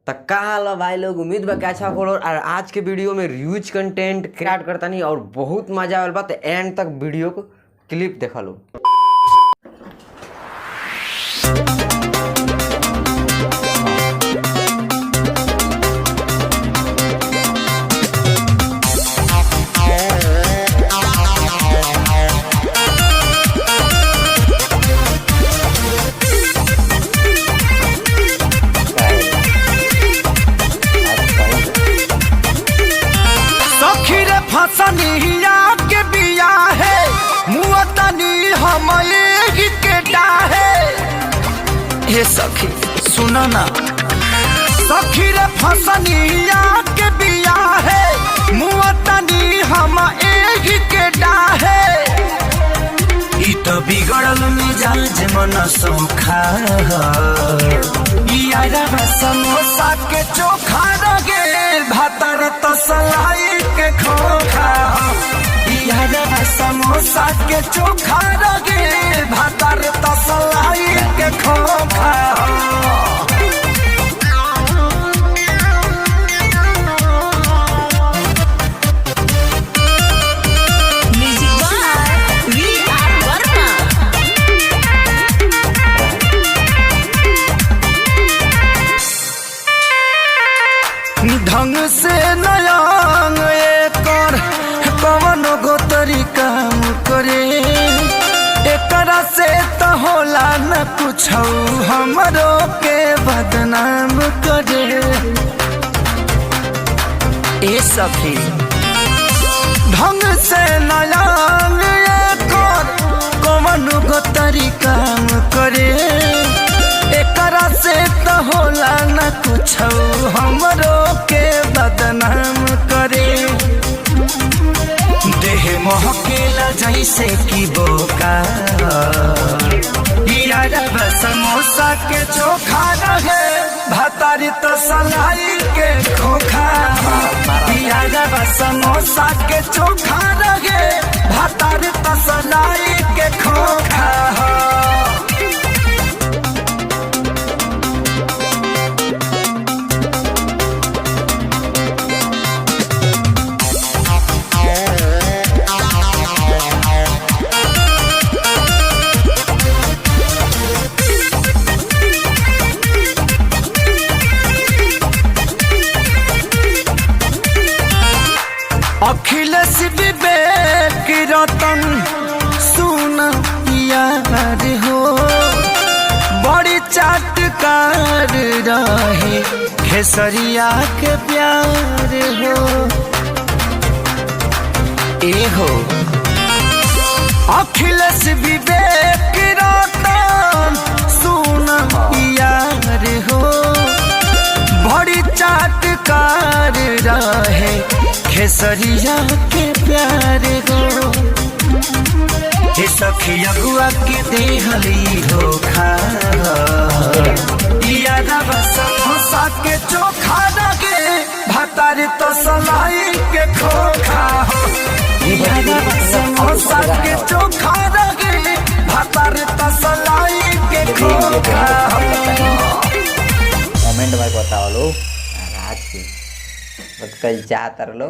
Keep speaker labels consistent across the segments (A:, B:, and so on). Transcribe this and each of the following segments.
A: तो का हाल है भाई लोग, उम्मीद बा कि अच्छा होलो। और आज के वीडियो में ह्यूज कंटेंट क्रिएट करता नहीं और बहुत मजा आयल बा। तो एंड तक वीडियो को क्लिप देखा लो।
B: फसनिया के बिया है मुअतनी हम के डाहे। हे सखी सुना ना, सखी रे फसनिया के बिया है मुअतनी हम के डाहे। ई तो बिगड़ल मिजाज मन सोखा यारा समोसा के चोखा रगे भातर तसलाई के खोखा। यारा समोसा के चोखा रगे भातर तसलाई के खोखा। ढंग से नयांग एकर कवन गो तरीका करे। एकरा से तो होला न कुछ हमरो के बदनाम करे। ए सखी ढंग से नयांग एकर कवन गो तरीका करे। एकरा से तो होला न कुछ हमरो के बदनाम करे। देह महकेला जैसे कि बोका। यारा समोसा के चोखा रहे भातारी तो सलाई के खोखा। यारा समोसा के चोखा रहे भातारी तो सलाई के खोखा। अखिलेश विवेक रतन सुन यार हो बड़ी चाटकार रहे खेसरिया के प्यार हो। ए हो अखिलेश विवेक रतन सुन यार हो बड़ी चाटकार रहे खेसरिया के प्यार हो। हे सखी अगुआ के देहली धोखा। यारा समोसा के चोखा लगे भातार तो सलाई के खोखा। यारा समोसा के चोखा लगे भातार तो सलाई के खोखा।
A: कमेंट में बताओ लो आज की कल चाहता लो।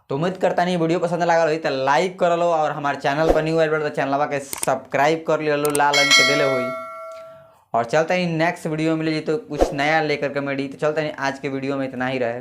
A: तो उम्मीद करता नहीं वीडियो पसंद लगा रही तो लाइक कर लो और हमारे चैनल पर न्यू आए तो चैनल के सब्सक्राइब कर लो, लाल रंग के दिले हुई। और चलता नहीं नेक्स्ट वीडियो में मिले तो कुछ नया लेकर कॉमेडी। तो चलता नहीं आज के वीडियो में इतना ही रहे।